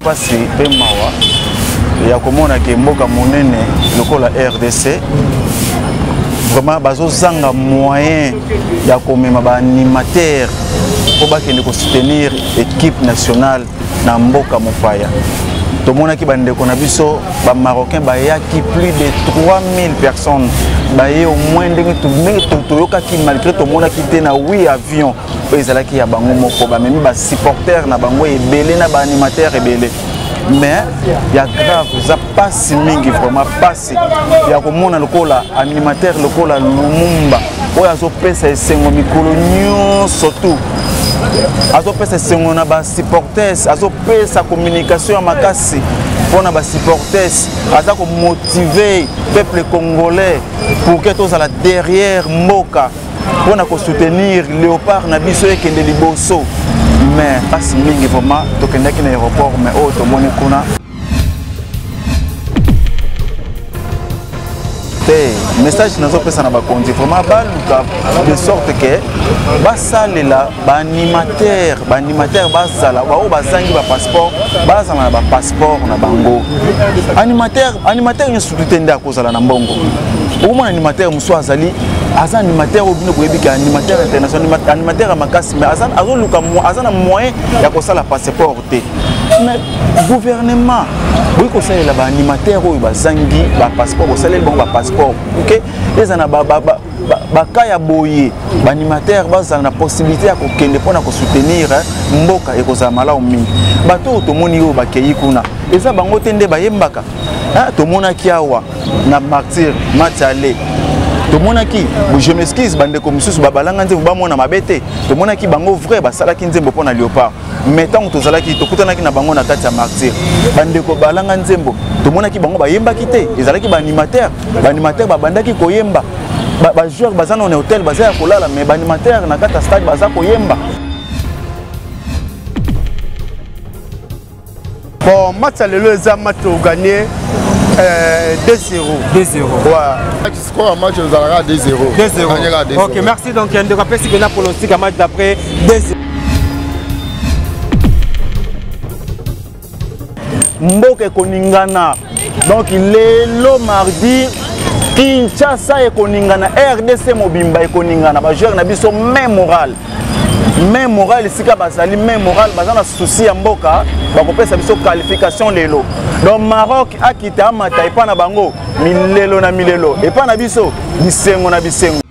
Pasi pe mawa ya komona ke mboka monene lokola RDC vraiment bazo zanga moyen ya komema ba animateur pour bakende ko soutenir équipe nationale na mboka mopaya. Tout le monde qui bande qu'on a vu ça, les Marocains, il y a plus de 3000 personnes. Il y a au moins qui malgré tout le monde qui était dans 8 avions, ils allaient qui a même des supporters, des animateurs et mais il y a grave, ça passe mingi vraiment passe. Il y a comme on a le cola animateur le cola Lumumba, où il y a des sengo mikolo surtout. Azopesa sengo na ba supporters, azopesa communication à makasi pour na ba supporters, azako motiver peuple congolais pour que tous à la derrière Mboka pour na ko soutenir Léopard na biso ekende liboso. Mais pas mingi vraiment to kende ki na aéroport mais auto moni kuna message nazo pesa na bakonzi vraiment baluka de sorte que basalela ba animateur bazala ba o bazangi ba passeport bazala na ba passeport na bango animateur ni sututenda kozala na mbongo au animateur muso azali aza animateur obino ko yebika animateur international animateur makasi mais azo luka azana moyen ya kosala passeport te mais gouvernement oui ko salela ba animateur o bazangi ba passeport ko salela bon ba passeport OK les ana ba kaya boye ba animateur bazana na possibilité ya kokende pona ko soutenir mboka e ko za mala omi bato to moni o bakeyi kuna eza bango tende ba yembaka to mona kiawa na martyr matale to mona ki je m'excuse bande ko mususu babalanga nzembo ba mona mabete to mona ki bango vrai basala ki nzembo pona Léopard mais tant to zala ki to kutana ki na bango na kati ya martyr bande ko balanga nzembo to mona ki bango ba yemba ki te ezala ki ba animateur ba bandaki ko yemba ba joueur bazana na hôtel bazaya kolala mais ba animateur na kati ya stade baza ko yemba. Bon match lelo ezamato gagné 2-0. 2-0. Voilà. Score match nous allons 2-0. 2-0. OK, merci donc on rappelle si on a pronostic un match d'après 2-0. Mboka koningana. Donc lelo mardi Kinshasa ekoningana RDC Mobimba ekoningana ba joueur na biso même moral sika basali même moral bazana souci ya mboka bakopesa biso qualification lelo. Donc Maroc akita amata epa na bango milelo na milelo epa na biso bisengo na bisengo.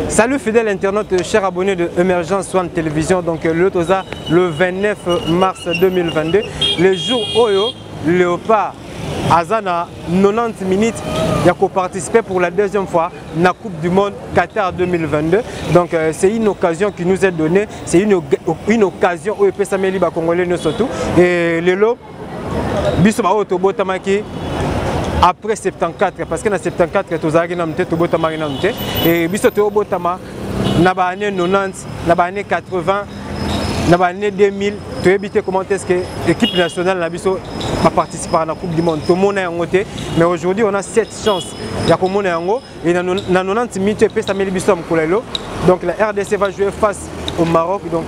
Salut fidèles internautes, chers abonnés de Emergence One Télévision. Donc le 29 mars 2022, le jour Oyo Léopard Azana 90 minutes il a participé pour la deuxième fois à la Coupe du Monde Qatar 2022. Donc c'est une occasion qui nous est donnée, c'est une occasion où il peut s'améliorer les Congolais nous surtout. Et le lot, biso ba otobo tamaki après 74 parce que dans 74 tozaki na mte tobo tamaki na mte et biso to botama na ba année 90 na ba année 80 dans l'année 2000, tu as évité comment est-ce que l'équipe nationale va participer à la Coupe du Monde. Tout le monde est en côté, mais aujourd'hui on a cette chance. Il y a comme on est en haut et dans 90 minutes, tu peux s'améliorer. Donc la RDC va jouer face au Maroc. Donc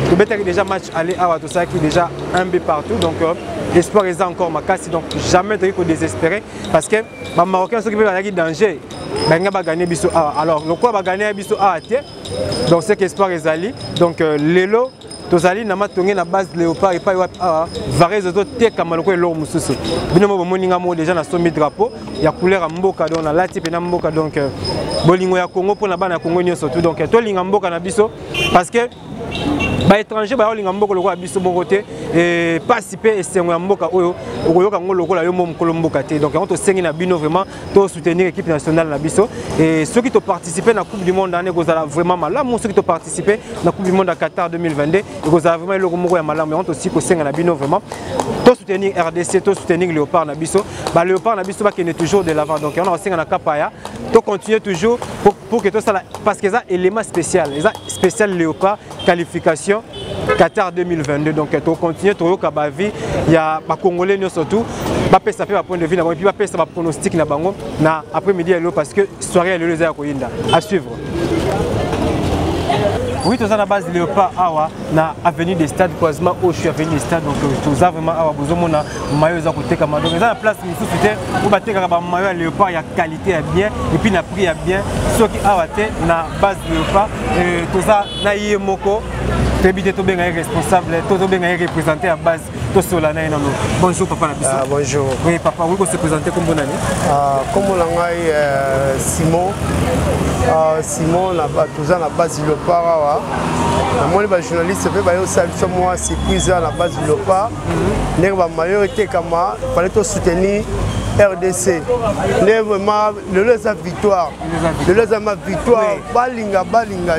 tu peux déjà match aller à tout ça qui est déjà un but partout. Donc l'espoir est encore ma casse. Donc jamais de désespérer parce que les Marocains sont qui danger. Va gagner biso A. Alors le quoi va gagner biso A. Donc c'est qu'espoir est allé. Donc l'élo tozali na matonge na base léopard et pas varié autres te kamaloko et l'or mususu. Binomo moninga mo déjà na somi drapeau. Il y a couleur mboka donc na lati pe na mboka donc bolingo ya Congo pour na bana Congo nyonso tout. Donc to linga mboka na biso parce que ba étranger ba linga mboka loko biso bon côté et participer et c'est un mboka oyo okoyoka ngo loko la yo mom kolomboka te. Donc on to sengi na bino vraiment to soutenir l'équipe nationale na biso et ceux qui ont participé à la Coupe du Monde année gozala vraiment mal. Là ceux qui ont participé à la Coupe du Monde à Qatar 2022 gozala vraiment le moko ya malam mais on to aussi ko senga na bino vraiment to soutenir RDC to soutenir Léopard na biso. Ba Léopard na biso ba qui est toujours de l'avant. Donc on a senga na kapaya to continuer toujours pour que tout ça parce que ça élément spécial, ça spécial Léopard qualification Qatar 2022. Donc tu continues to yoka vie, il y a ba Congolais surtout ba pesa pe ba point de vue na bon puis ba pesa ba pronostic na bango na après-midi parce que soirée elle les a koyinda à suivre. Oui, tout ça à la base Léopard Awa na avenue des stades croisement au je suis avenue des stades donc tout ça vraiment Awa besoin na maillot za côté comme donc ça la place il faut c'était pour battre ba maillot Léopard il y a qualité à bien et puis na prix à bien ceux qui Awa té na base Léopard et tout ça na yemoko Tébité to bien responsable to bien représenté à base to solana ina no. Bonjour papa Nabiso. Bonjour. Oui papa, vous se présenter comme bonne année. Comme on a Simon Simon la toujours la base Léopard moi les journalistes fait ba yo saluer moi surprise à la base Léopard. Né ba majorité comme fallait to soutenir RDC. Né vraiment le sa victoire. Le sa ma victoire balinga.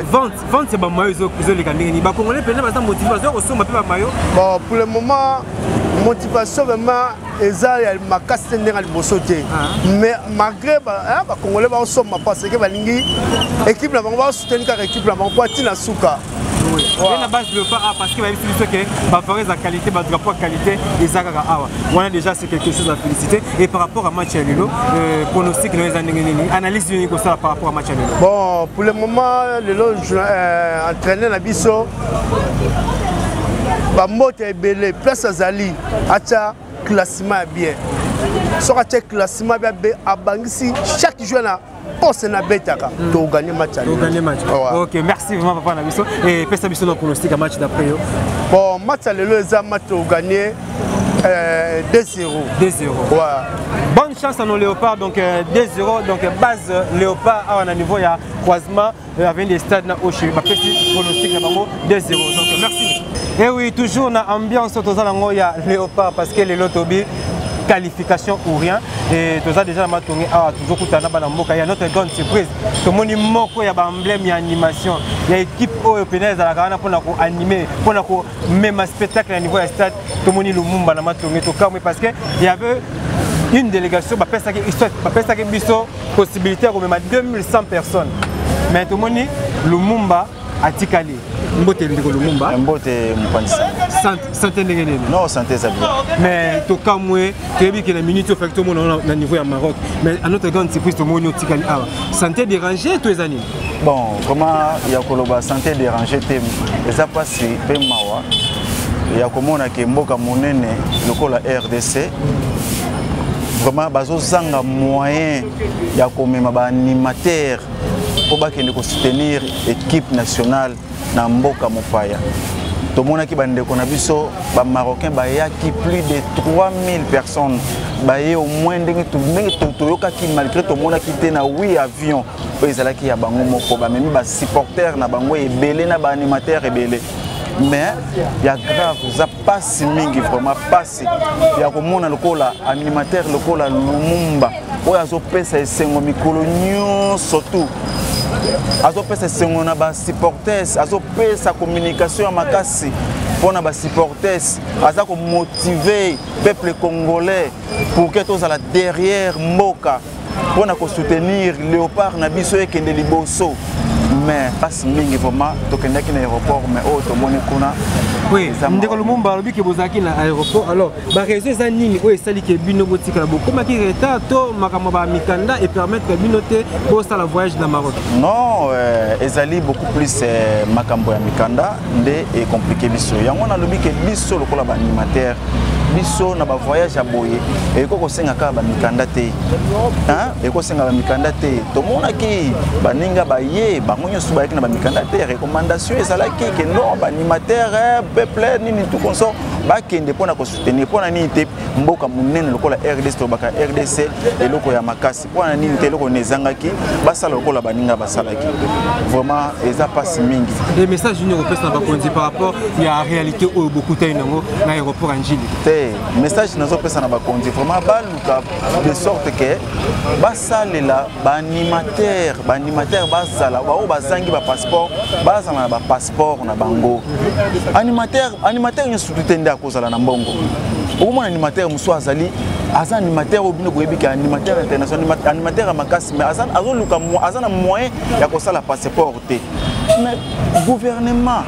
Vente c'est ba maillot zo les gagner. Ba congolais peine ba motivation au sommet ba maillot. Bon pour le moment motivation vraiment eza ya makasi ndenga libosote. Mais malgré ba congolais ba sommet parce que balingi équipe la bango soutenir car équipe la bango tina suka. Oui. Et la base de pas parce qu'il va féliciter que va favoriser la qualité, va drapeau qualité et ça on a déjà c'est quelque chose à féliciter et par rapport à match à Lilo pronostic les analyse unique ça par rapport à match à Lilo. Bon pour le moment Lilo entraîner la biso ba moto ebele place azali acha classement bien. Sera check classement bien abangisi chaque joueur na poste na betaka to gagner match. OK, merci vraiment papa Nabiso et pesa biso no pronostic à match d'après yo. Bon match à le za match to gagner 2-0. 2-0. Ouais. Bonne chance à nos Léopards donc 2-0 donc base Léopard à un niveau il y a croisement avec des stades na Oshi ba petit pronostic na bango 2-0. Donc merci. Et oui, toujours na ambiance autour il y a Léopard parce que les lotobi qualification ou rien et tout ça déjà matonné toujours kutana bana mboka il y a notre grande surprise tout monde moko ya ba emblème ya animation il y a équipe au penez à la gana pour animer pour même spectacle à niveau du stade tout monde Lumumba na matonné to comme parce que il y avait une délégation ba pesa que histoire ba pesa que biso possibilité comme même 2100 personnes mais tout monde Lumumba a tikali mbote ndiko Lumumba mbote mpandisa santé ndengene non santé ça bien mais to kamwe tebi que la minute fait tout monde na niveau ya Maroc mais à notre grande surprise tout monde tikali ah santé dérangé tous les années bon comment il y a koloba santé dérangé te ça passe pe mawa il y a comment na ke mboka monene lokola RDC vraiment bazo zanga moyen ya komema ba animateur pour bakende ko soutenir équipe nationale na mboka mopaya to mona ki bande ko na biso ba marocain ba yaki plus de 3000 personnes ba ye au moins ndenge to yoka ki malgré to mona ki te na 8 avions ezala ki ya bango moko ba memi ba supporter na bango ebele na ba animateur ebele mais ya grave za passe mingi vraiment passe ya komona lokola animateur lokola Lumumba oyo azopesa esengo mikolo nyonso tu azopesa esengo na ba supporters azopesa communication ya makasi pona ba supporters aza ko motiver peuple congolais pour que tous à la derrière mboka pona ko soutenir Léopard na biso ekende liboso mais passe mingi vraiment tokendaki na aéroport mais oh tomoni kuna oui ndeko Lumumba alobi ke bozaki na aéroport alors ba réseau za nini oyo esali ke bino botika bokoma ki retard to makambo ba mikanda et permettre bino te posta la voyage na Maroc. Non ezali beaucoup plus makambo ya mikanda nde e compliqué biso yango na lobi ke biso lokola ba animateur biso na ba voyage ya boye e ko kosenga ka ba mikanda te hein e ko senga ba mikanda te to mona ki baninga ba ye ba monyo suba ki na ba mikanda te recommandation ezalaki ke non ba animateur peuple nini tout consort ba kende pona ko soutenir pona nini te mboka munene lokola RDC to baka RDC eloko ya makasi pona nini te eloko nezangaki basala lokola baninga basalaki vraiment eza passe mingi des messages union européenne na bakonzi par rapport ya réalité oyo beaucoup tainango na aéroport Njili message nazo pesa na bakonzi vraiment baluka de sorte que basalela ba animateur bazala ba o bazangi ba passeport bazala na ba passeport na bango animateur nyo sututende akozala na mbongo okomona animateur muso azali aza animateur obino koyebika animateur international animateur makasi mais azoluka azana moyen ya kosala passeport te mais gouvernement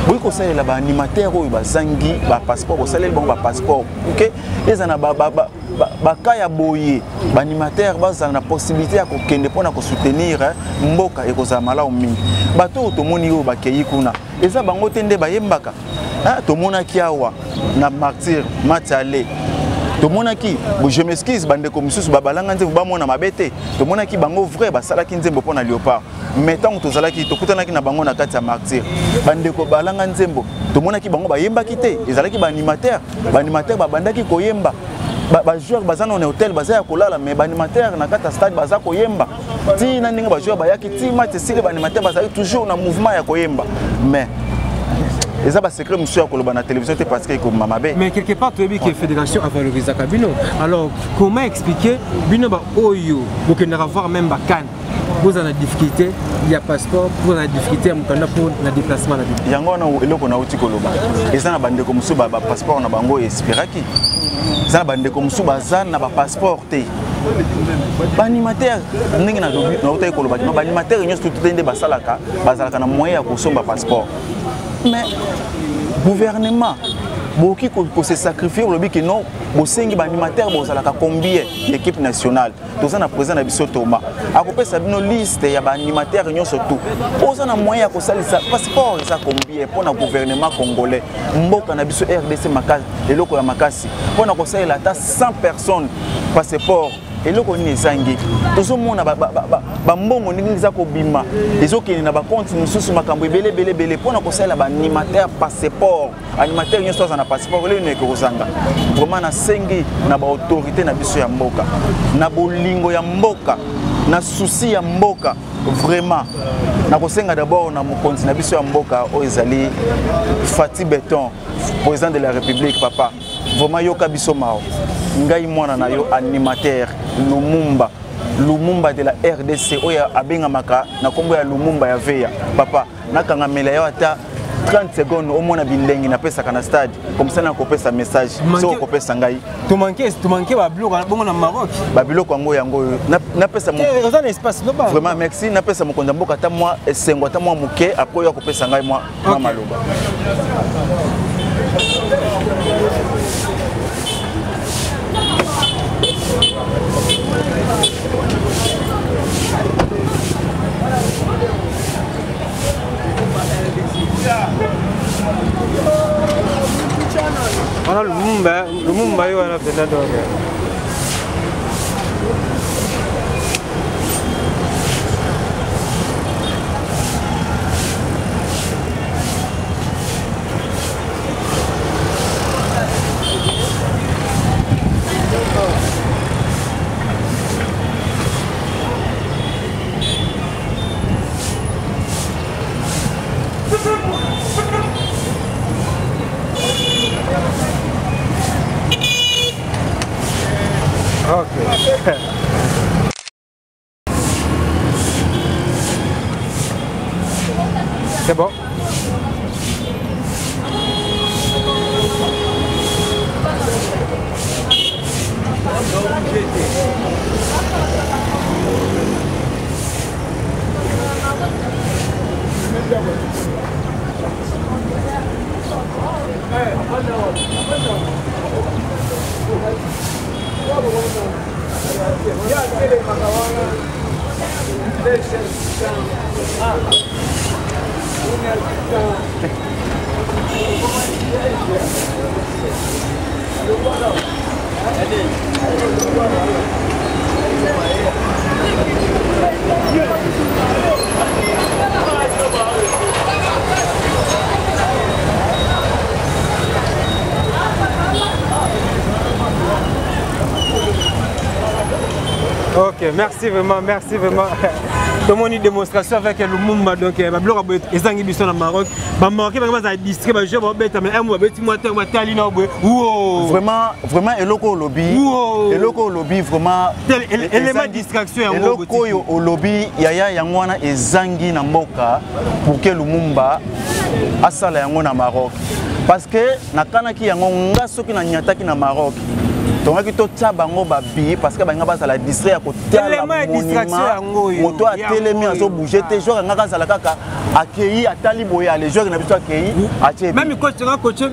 oui ko salela ba animateur oyo bazangi ba passeport ko salela bon ba passeport OK ezana ba kaya boye ba animateur bazana na possibilité ya kokende pona ko soutenir mboka e ko za mala mingi bato to moni yo bakeyi kuna eza bango tende bayembaka to mona kiawa na martyr matale to mona ki je m'excuse bande ko mususu babalanga nzembo ba mona mabete to mona ki bango vrai basala ki nzembo pona Léopard mais tant to zalaki to kutanaki na bango na kati ya martyr bande ko balanga nzembo to mona ki bango bayemba ki te ezalaki ba animateur babandaki koyemba ba joueur bazana na hotel bazaya kolala mais ba animateur na kata stade baza koyemba ti na ninga ba joueur bayaki ti match sile ba animateur bazali toujours na mouvement ya koyemba mais et ça va secret monsieur à la télévision parce que comme Mamabe. Mais quelque part tu as vu que la fédération a valorisé Kabino. Alors comment expliquer Bino ba Oyo pour que ne avoir même ba Cannes. Vous avez des difficultés, il y a passeport, vous avez des difficultés pour le déplacement la vie. Yango na eloko na uti koloba. Eza na bande comme sou ba passeport na bango espiraki. Eza na bande comme sou bazan na ba passeport te. Ba animateur ndenge na dobi na uti koloba. Ba animateur nyo tout tende basalaka, bazalaka na moyen ya kosomba passeport. Mais gouvernement boki ko se sacrifier le but que non bosengi ba animateur bozalaka combien l'équipe nationale toza na président na biso Thomas akopesa bino liste ya ba animateur nyonso tout oza na moyen ya ko salisa passeport ça combien pour na gouvernement congolais mboka na biso RDC makasi eloko ya makasi pour na ko salela ta 100 personnes passeport eloko ni ezangi tozomona ba mbongo ndingi za ko bima ezokeni na ba compte mususu makambo ebele pona ko sala ba animateur passeport animateur nyoso za na passeport le ne ko zanga vraiment na sengi na ba autorité na biso ya mboka na bolingo ya mboka na souci ya mboka vraiment na kosenga d'abord na mokonzi na biso ya mboka o ezali Fati Beton président de la République papa vraiment yoka biso mao ngai mwana na yo animateur Lumumba de la RDC oya abengamaka na kombo ya Lumumba ya Veya papa nakanga mela yo ata 30 secondes au mona bilengi na pesa kana stade comme ça na kopesa message so kopesa ngai to manquer ba biloko bongo na Maroc ba biloko yango na pesa mo dans espace no ba vraiment merci na pesa mo konda mboka ta moi esengo ta moi muke après yo kopesa ngai moi maloba Voilà Lumumba yo ana peut-être C'est bon. Ok, merci vraiment. Dans mon démonstration avec le Lumumba, donc les Zangi Bisson au Maroc, Maroc vraiment ça distribue, je vais mettre un mois, vraiment et loco lobby vraiment élément de distraction et loco au lobby yaya yangwana et Zangi na mboka pour que Lumumba asala yango na Maroc parce que nakanaki yango ngasoki na nyataki na Maroc. Donc, il y a des parce que la distraction à côté de moto a télémi à bouger tes joueurs accueilli à Taliboya les joueurs n'ont pas accueilli même coach n'a pas coaché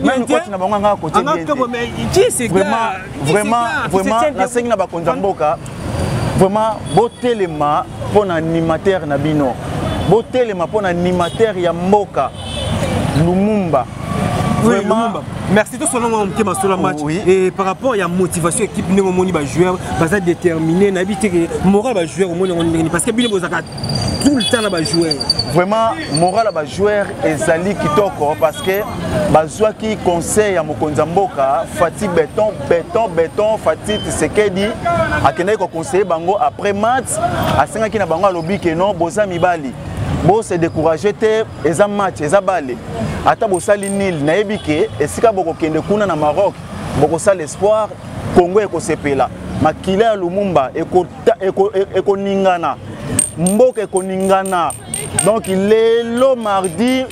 vraiment la scène n'a pas konzamboka vraiment beau téléma pour animateur nabino beau téléma pour animateur ya mboka Lumumba. Vraiment. Merci tout selon qui m'a sur le match. Oui. Et par rapport à la motivation équipe nous moni ba joueur basa déterminé na bité moral ba joueur au monde parce que bien bozaka tout le temps ba joueur. Vraiment moral ba joueur ezali kitoko parce que bazwa ki conseil ya mokonza mboka Fati béton Fati Tshisekedi akende ko conseiller bango après match asenga ki na bango alobi ke non boza mibali. Bon se décourager te eza match eza balé ata bosali nil na ebike esika boko kende kuna na Maroc boko sala espoir Congo ekosepela makila ya Lumumba eko ningana mboka eko ningana donc lelo mardi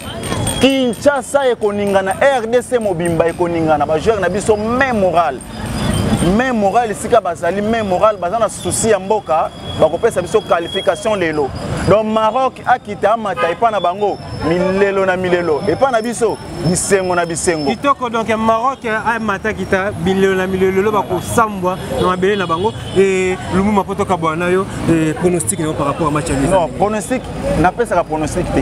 Kinshasa eko ningana RDC mobimba eko ningana ba joueur na biso même moral esika bazali même moral bazana souci ya mboka bakopesa biso qualification lelo. Donc Maroc a quitté amata epa na bango milelo na milelo epa na biso bisengo na bisengo kitoko donc Maroc a mata kita milelo na milelo bako sambwa na mabele na bango et Lumumba potoka bwana yo pronostic par rapport à match aller. Non pronostic na pesa ka pronostic te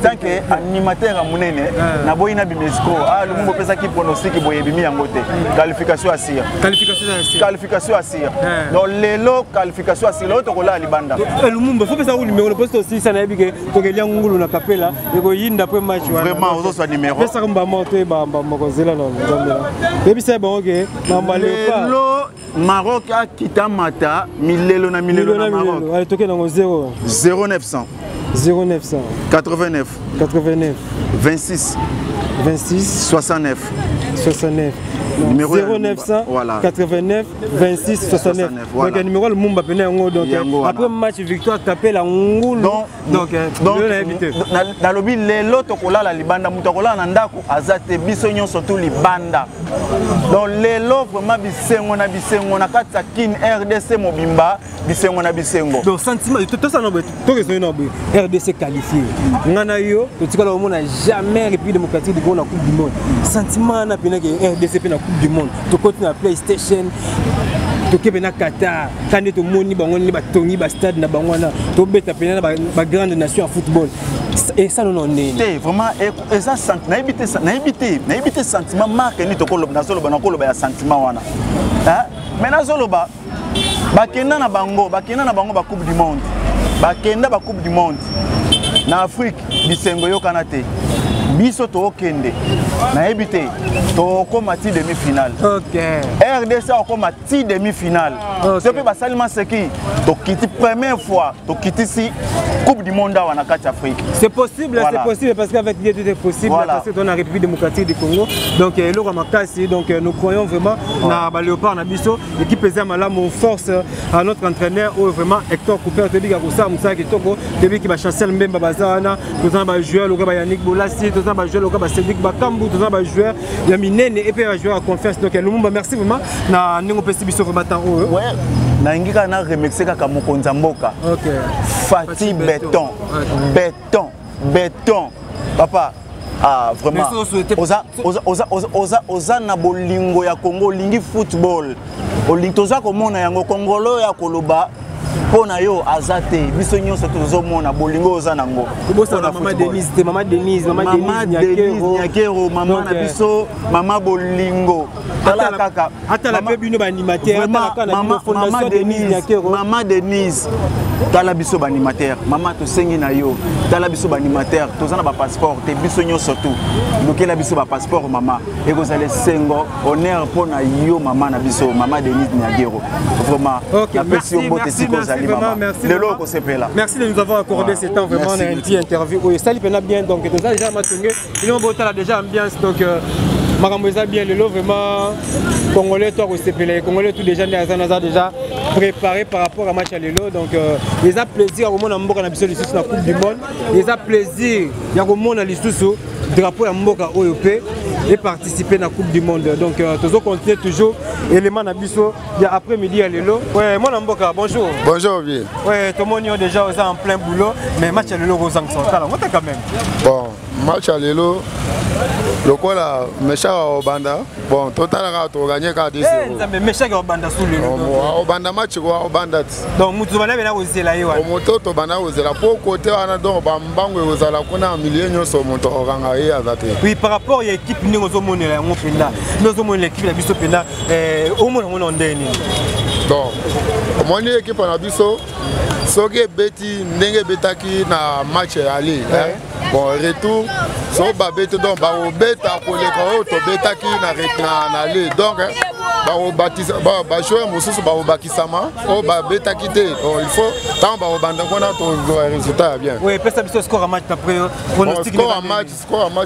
tant que animateur a munene na boyina bimesco Lumumba pesa ki pronostic boye bimi yango te qualification assia donc lelo qualification assia lo to kola libanda Lumumba faut pesa numéro le poste aussi ça na bike to kelia ngulu na kapela eko yinda pe match wana vraiment ozo sa numéro pesa kamba monte ba mokozela na nzambela et puis c'est bon OK mambale pas lelo Maroc a quitté mata milelo na Maroc allez toke na 0900 89 26 69 numéro 0900 voilà. 89 26 69 voilà. Donc numéro le Lumumba pena ngo donc après match victoire taper la ngulu donc na lobi lelo to kolala libanda muto kolala na ndako azate biso nyonso to libanda donc lelo vraiment bisengo na kata kin RDC mobimba bisengo na bisengo donc sentiment tout ça no to que no RDC qualifié ngana yo to tikala au monde jamais République démocratique de la Coupe du monde sentiment na pena que RDC pena Coupe du monde to continue à PlayStation to kebena Qatar quand to moni bango ni ba tongi ba stade na bangwana to beta pena ba grande nation en football et ça non est vraiment et ça na éviter sentiment marque ni to koloba na soloba na koloba ya sentiment wana hein mais na soloba bakenda na bango ba Coupe du monde bakenda ba Coupe du monde na Afrique bisengo yo kanate biso tokende na ebité tokoma ti demi-finale. OK. RDC okoma ti demi-finale. C'est pe basalima seki tokiti première fois tokiti si Coupe du monde en Afrique. C'est possible, voilà. C'est possible parce qu'avec Dieu tout est possible, voilà. Parce que dans la République démocratique du Congo, donc nous croyons vraiment dans le Léopard Nabiso et qui pesait mal mon force à notre entraîneur ou vraiment Hector Cooper Tebi Garoussa Moussa Kitoko Tebi qui va chasser le même Babazana, tout un joueur le gars Yannick Bolassi, tout un joueur le gars Cédric Bakambu, tout un joueur Yaminene et puis un joueur à confiance. Donc nous merci vraiment na nous petit biso vraiment ouais. Naingika na remixer kaka mokonza mboka. OK. Fati béton. Béton. Béton. Papa, ah vraiment. Oza na bolingo ya Congo lingi football. Olingi toza komona yango Kongolo ya koloba. Pona yo azate biso nyonso tozomona bolingo oza nango. Kobosa maman Denise Nyakero maman na biso mama bolingo. Tala kaka ata la pe bino ba animateur ata la kana fondation Denise Nyakero. Maman Denise tala biso ba animateur maman to sengi na yo tala biso ba animateur tozana ba passeport te biso nyonso tout. Lokela biso ba passeport maman et vous allez sengo honneur pona yo maman na biso maman Denise Nyakero. Vraiment merci vraiment, merci. Merci de nous avoir accordé ce temps vraiment un petit interview. Oui, ça lui bien donc nous déjà matongé. Il a déjà ambiance donc Maramboza bien le lot vraiment Congolais toi au CPL Congolais tout déjà déjà préparé par rapport à match à l'élo donc ils a plaisir au monde en mboka na biso li sous la Coupe du monde. Ils a plaisir il y a au monde li sous drapeau ya mboka OEP et participer à la Coupe du monde. Donc toujours continuer toujours élément na biso il y a après-midi à l'élo. Ouais, moi Mboka, bonjour. Bonjour bien. Ouais, tout le monde est déjà en plein boulot mais match à l'élo aux Central. On quand même. Bon, match à l'élo le quoi là méchant au banda. Bon, total à to gagner 4-0. Mais méchant au banda sous l'élo. Au banda match quoi au banda. Donc mutu bana bena aussi là yo. Au moto to bana aussi là pour côté on a donc bambango aux ala kuna milieu nyoso moto oranga ya azate. Oui, par rapport à l'équipe nous sommes monnaie mon penda. Nous sommes l'équipe la biso penda au moins on ndeni. Donc, mon équipe on a biso soge beti ndenge betaki na match aller. Bon retour so ba beto donc ba obeta ko le ko to betaki na aller. Donc ba obatisa ba joueur mususu ba obakisama o ba betaki te. Donc il faut tant ba obanda kona to résultat bien. Oui, pesa biso score à match après pronostic score à match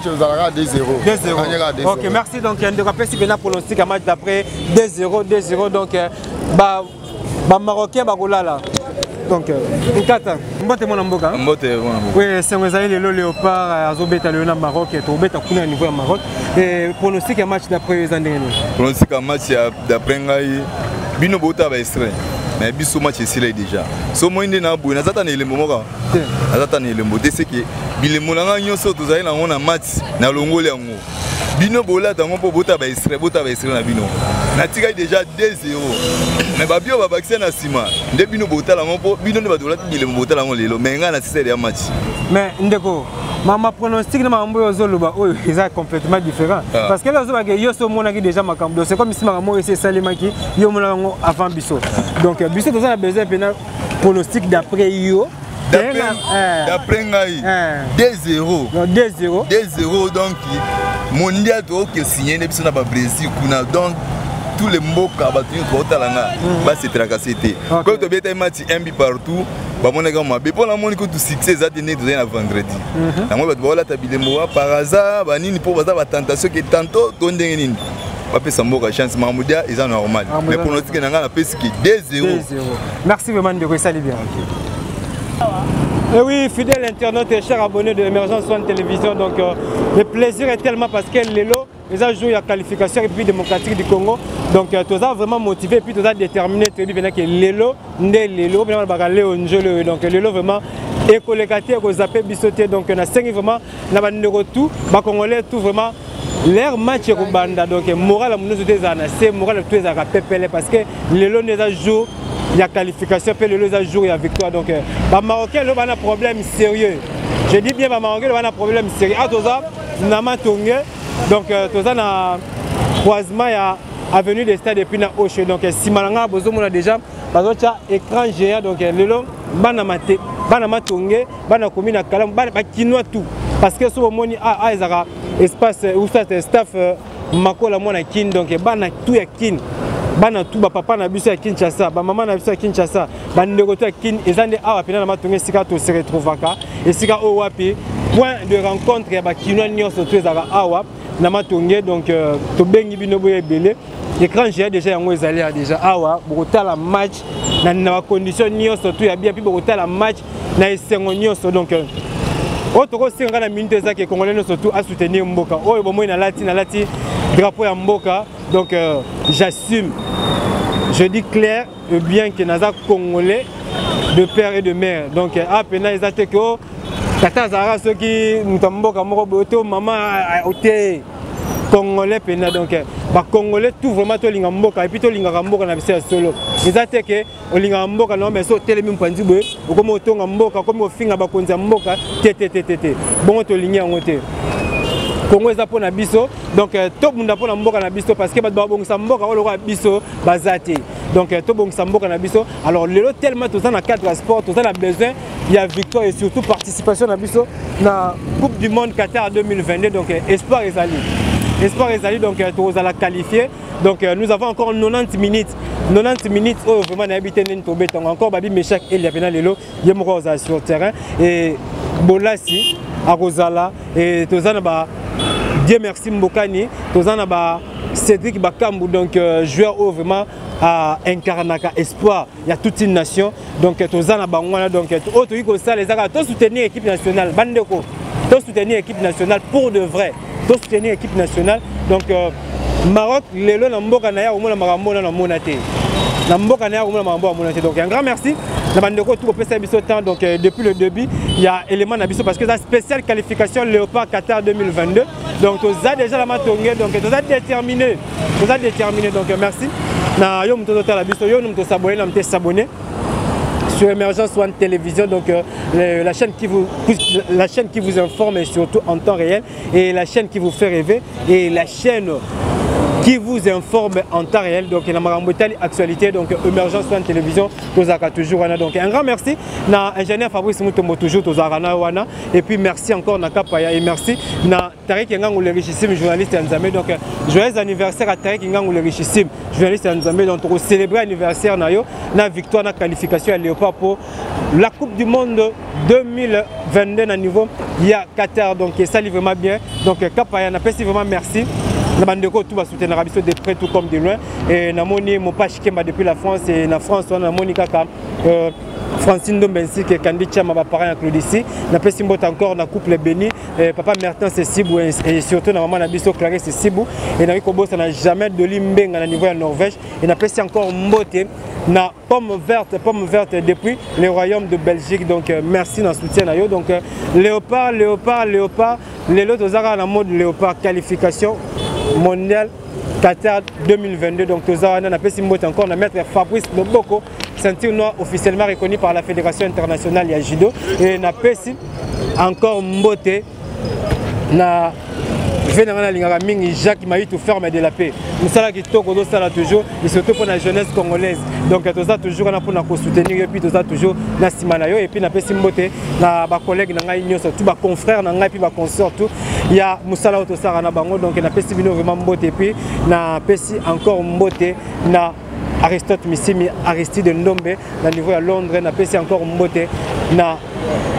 vous allez 2-0. 2-0. OK, merci donc on va passer maintenant pronostic à match d'après 2-0 donc ba Marocain ba golala. Donc, Nkata, mbote mwana mboka. Mbote mwana mboka. Oui, c'est le Léopard azobeta le Maroc et tobeta kuna niveau ya Maroc. Et pronostic à match d'après les années. Pronostic à match d'après ngai bino bota ba extrait. Mais biso match est déjà. So mo inde na bouna zata na elembo moka. Zata na elembo de c'est que bilembo na nyonso tozali na ngona match na longole yango. Bino bola tango po bota ba extrait na bino. Na tika déjà 2-0. Mais babio ba bakse na sima. Nde bino bota la ngo po bino ne ba dola bile bota la ngo lelo. Mais nga na sisere ya match. Mais ndeko ma pronostic na mambo yo zoloba oyo est complètement différent parce que là zo ba ke yo so mona ki déjà makambo c'est comme si makambo ese salimaki yo mona ngo avant biso. Donc biso to za besoin pena pronostic d'après yo. D'après ngai 2-0. 2-0 donc mondial to que signé biso na ba Brésil kuna donc tous les mots kabatini ko talanga ba se tracasser té. Quand tu beta match MB partout, ba mona ga mabe pour la moni ko tu succès za tenir de vendredi. Na moi ba bola tabilembo par hasard ba nini pour ba tentation que tantôt to ndenge nini. Ba pesa mboka chance Mahmoudia ils sont normal. Mais pour notre nga na pesa ki 2-0. Merci vraiment de ça bien. Et oui, fidèle internaute et chers abonnés de Emergence One Télévision, donc le plaisir est tellement parce que Lelo, ils ont joué la qualification et puis démocratique du Congo, donc tu as vraiment motivé et puis tu as déterminé que Lelo, donc Lelo vraiment est collecté aux zappé bissoté, donc on a 5 vraiment, on a tout, les Congolais tout vraiment. Leur match est banda donc moral à mon c'est moral tout est à PPL parce que Lelo nous a joué. Il y a qualification, puis le jour il y a victoire. Donc, les Marocains ont un problème sérieux. Je dis bien, les Marocains ont un problème sérieux. À Toza, nous avons donc Toza a croisement avenue des stades depuis na Oche. Donc, si Malanga a besoin, on a déjà écran géant. Donc, le long, banamate, banamatonge, banakomi na kalam, banakinoa tout. parce que ce moment a ezara espace ou ça staff makola mona kin donc bana tout ya kin bana tout ba papa na biso ya Kinshasa ba maman na biso ya Kinshasa ba ndeko to ya kin ezande awa pena na matonge sika to se retrouvaka et sika o wapi point de rencontre ya ba kino nyonso to ezaka awa na matonge donc to bengi bino boye belé écran j'ai déjà yango ezali déjà awa bokota la match na condition nyonso to ya bien puis bokota la match na esengo nyonso donc autre singa na minute za ke congolais surtout à soutenir mboka oyo bomo na lati drapeau ya mboka donc j'assume, je dis clair et bien que naza congolais de père et de mère donc à peine ils attaquent que tata zara ceux qui mutamboka moko boto maman oté congolais pena donc ba congolais tout vraiment to linga mboka et puis to linga mboka na bise solo ils attaquent o linga mboka non mais so telemi mpanzi boye okomo otonga mboka comme ofinga ba konza mboka tete bon to linga ngote Congo est pour na biso donc to bunda pour na mboka na biso parce que ba bongisa mboka o lokwa biso bazate donc to bongisa mboka na biso alors lelo tellement tout ça na cadre sport tout ça a besoin il y a victoire et surtout participation na biso na Coupe du monde Qatar 2022 donc espoir ezali donc tous à la qualifier donc nous avons encore 90 minutes oh vraiment na habité nto beton encore babi Meshak et ya pena lelo yemoko sur terrain et Bolasi Arozala et tozana ba Dieu merci Mbokani tozana ba Cédric Bakambu donc joueur vraiment à incarnaka espoir il y a toute une nation donc tozana bangwana donc auto iko ça les aga to soutenir équipe nationale bandeko to soutenir équipe nationale pour de vrai to soutenir équipe nationale donc Maroc lelo na mboka na ya omona makambo na monate na mboka na ya omona makambo monate donc un grand merci na bandeko tout pesa biso temps donc depuis le début il y a élément na biso parce que la spéciale qualification Léopard Qatar 2022 donc tu as déjà la matongé donc tu as déterminé donc merci na yo mto la biso yo mto s'abonner sur Emergence One Télévision donc la chaîne qui vous informe et surtout en temps réel et la chaîne qui vous fait rêver et la chaîne qui vous informe en temps réel donc la marambotali actualité donc Emergence One Télévision tozaka toujours wana donc un grand merci na ingénieur Fabrice Mutombo toujours tozarana wana et puis merci encore na Kapaya et merci na Tarik Ngango le richissime journaliste Nzambe donc joyeux anniversaire à Tarik Ngango le richissime journaliste Nzambe donc pour célébrer anniversaire na yo na victoire na qualification à Léopard pour la Coupe du monde 2022 na niveau il y a Qatar donc ça livre vraiment bien donc Kapaya na pesi vraiment merci. Na bandeko tout va soutenir Rabiso de près tout comme de loin et na moni mon page Kemba depuis la France et na France on a moni kaka Francine Dombensi qui est candidat ma parent Claudici na pesi mbot encore na couple béni papa Mertin c'est Sibou et surtout na maman na biso Clarisse c'est Sibou et na ko bossa na jamais de limbenga na niveau de Norvège et na pesi encore mbote na pomme verte depuis le royaume de Belgique donc merci dans soutien na yo donc Léopard les lots aux na mode Léopard qualification mondial Qatar 2022 donc tozana na pesi mbote encore na maître Fabrice Loboko ceinture noire officiellement reconnu par la Fédération internationale ya judo et na pesi encore mbote na venanga lingaka mingi Jacques Maïtou ferme de la paix nous sala ki toko do sala toujours et surtout pour la jeunesse congolaise donc toza toujours na pour na soutenir et puis toza toujours na simana yo et puis na pesi mbote na ba collègue na ngai nyonso tout ba confrère na ngai puis ba consort tout il y a musala to sara na bango donc na pesi bino vraiment mbote et puis na pesi encore mbote na Aristote Missimi Aristide Ndombe na niveau à Londres na pesi encore mbote na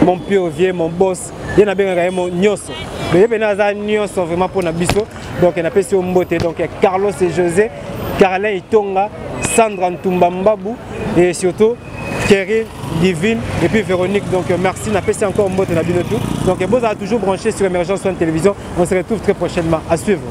mon piovier mon boss il y a bien mon nyoso mais il y a nyoso vraiment pour na biso donc na pesi mbote donc Carlos et José Carlin Itonga Sandra Ntumba Mbabu et surtout Kerry Divine et puis Véronique donc merci na pesi encore mbote na bino tout donc vous avez toujours branché sur Emergence One Télévision on se retrouve très prochainement à suivre.